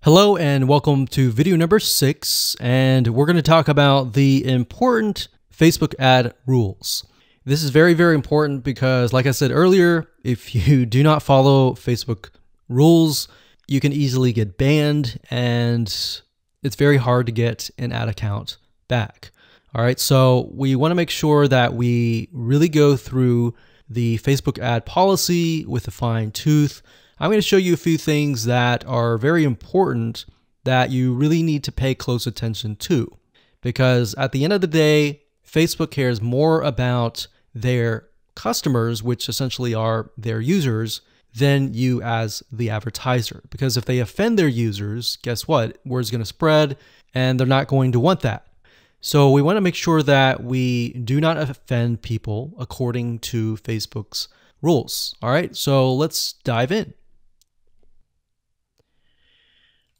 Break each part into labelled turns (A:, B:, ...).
A: Hello and welcome to video number 6, and we're going to talk about the important Facebook ad rules. This is very, very important because, like I said earlier, if you do not follow Facebook rules, you can easily get banned and it's very hard to get an ad account back. All right, so we want to make sure that we really go through the Facebook ad policy with a fine tooth. I'm going to show you a few things that are very important that you really need to pay close attention to, because at the end of the day, Facebook cares more about their customers, which essentially are their users, than you as the advertiser. Because if they offend their users, guess what? Word's going to spread and they're not going to want that. So we want to make sure that we do not offend people according to Facebook's rules. All right, so let's dive in.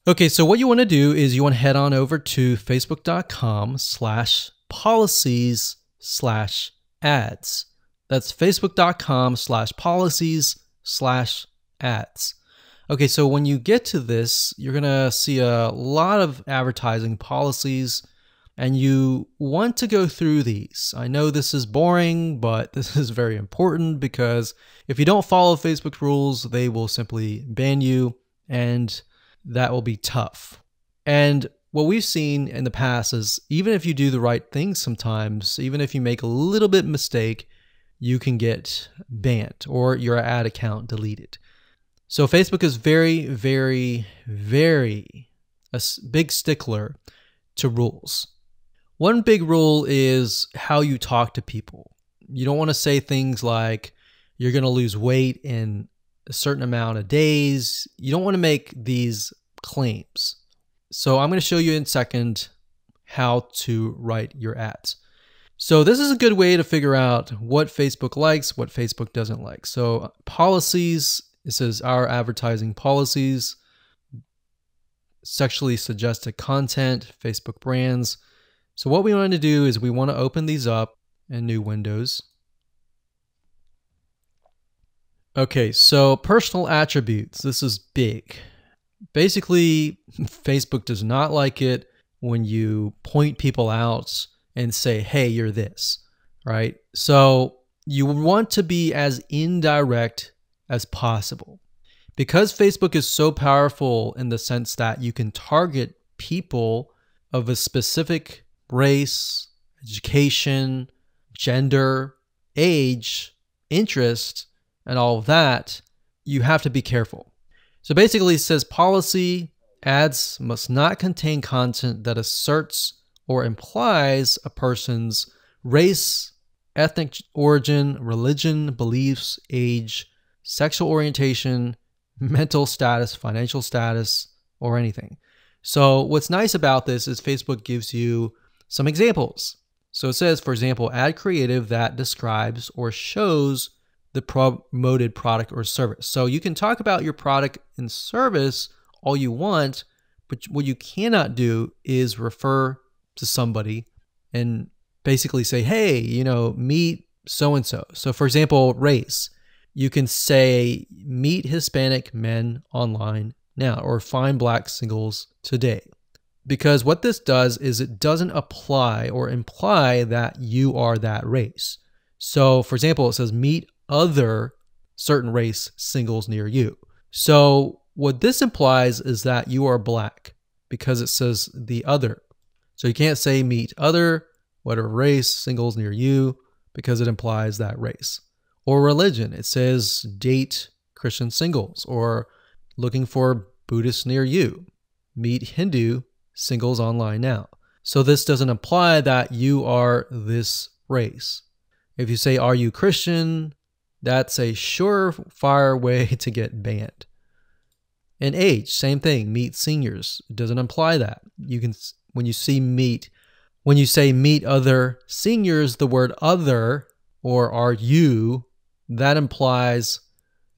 A: Okay, so what you want to do is you want to head on over to facebook.com/policies/ads. That's facebook.com/policies/ads. Okay, so when you get to this, you're going to see a lot of advertising policies, and you want to go through these. I know this is boring, but this is very important because if you don't follow Facebook rules, they will simply ban you, and that will be tough. And what we've seen in the past is even if you do the right things sometimes, even if you make a little bit mistake, you can get banned or your ad account deleted. So Facebook is very, very, very a big stickler to rules. One big rule is how you talk to people. You don't want to say things like you're going to lose weight in a certain amount of days. You don't want to make these claims. So I'm going to show you in a second how to write your ads. So this is a good way to figure out what Facebook likes, what Facebook doesn't like. So policies, it says our advertising policies, sexually suggested content, Facebook brands. So what we want to do is we want to open these up in new windows. Okay, so personal attributes, this is big. Basically, Facebook does not like it when you point people out and say, hey, you're this, right? So you want to be as indirect as possible. Because Facebook is so powerful in the sense that you can target people of a specific race, education, gender, age, interest, and all of that, you have to be careful. So basically it says policy ads must not contain content that asserts or implies a person's race, ethnic origin, religion, beliefs, age, sexual orientation, mental status, financial status, or anything. So what's nice about this is Facebook gives you some examples. So it says, for example, ad creative that describes or shows the promoted product or service. So you can talk about your product and service all you want, but what you cannot do is refer to somebody and basically say, hey, meet so-and-so. So for example, race, you can say, meet Hispanic men online now, or find black singles today. Because what this does is it doesn't apply or imply that you are that race. So for example, it says meet other certain race singles near you. So what this implies is that you are black because it says the other. So you can't say meet other whatever race singles near you because it implies that race. Or religion, it says date Christian singles, or looking for Buddhists near you. Meet Hindu singles online now. So this doesn't imply that you are this race. If you say, are you Christian? That's a surefire way to get banned. And age, same thing, meet seniors. It doesn't imply that. You can, when you say meet other seniors, the word other or are you, that implies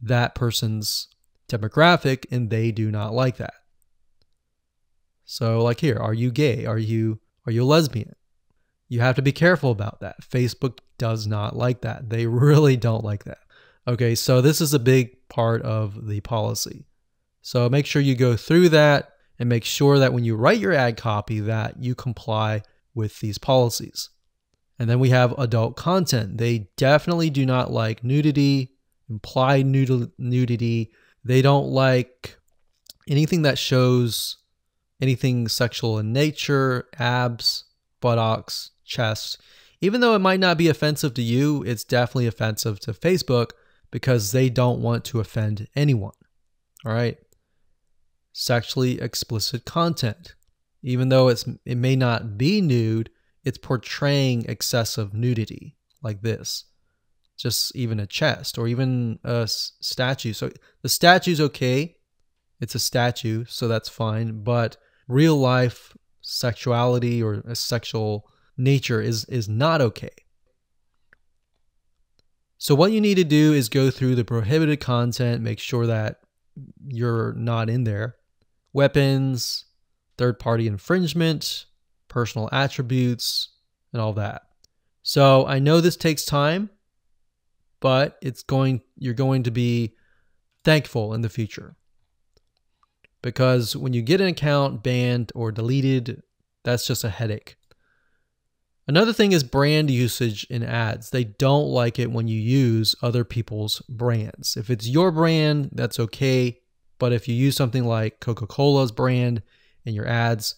A: that person's demographic and they do not like that. So like here, are you gay? Are you a lesbian? You have to be careful about that. Facebook does not like that. They really don't like that. Okay, so this is a big part of the policy. So make sure you go through that and make sure that when you write your ad copy that you comply with these policies. And then we have adult content. They definitely do not like nudity, implied nudity. They don't like anything that shows anything sexual in nature, abs, buttocks, chest. Even though it might not be offensive to you, it's definitely offensive to Facebook because they don't want to offend anyone. All right. Sexually explicit content. Even though it may not be nude, it's portraying excessive nudity like this. Just even a chest or even a statue. So the statue's okay. It's a statue, so that's fine. But real life sexuality or a sexual nature is not okay. So what you need to do is go through the prohibited content, make sure that you're not in there. Weapons, third-party infringement, personal attributes, and all that. So I know this takes time, but you're going to be thankful in the future. Because when you get an account banned or deleted, that's just a headache. Another thing is brand usage in ads. They don't like it when you use other people's brands. If it's your brand, that's okay. But if you use something like Coca-Cola's brand in your ads,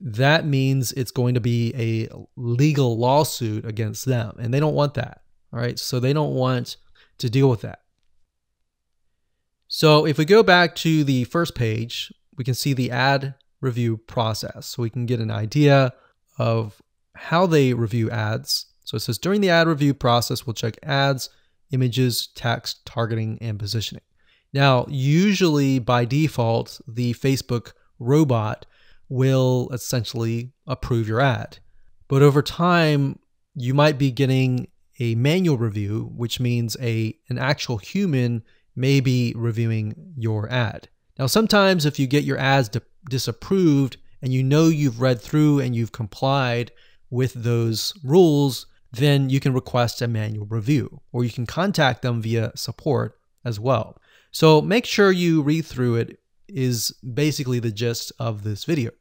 A: that means it's going to be a legal lawsuit against them. And they don't want that. All right. So they don't want to deal with that. So if we go back to the first page, we can see the ad review process. So we can get an idea of how they review ads. So it says during the ad review process, we'll check ads, images, text, targeting, and positioning. Now, usually by default, the Facebook robot will essentially approve your ad. But over time, you might be getting a manual review, which means an actual human may be reviewing your ad. Now, sometimes if you get your ads disapproved and you know you've read through and you've complied with those rules, then you can request a manual review, or you can contact them via support as well. So make sure you read through it is basically the gist of this video.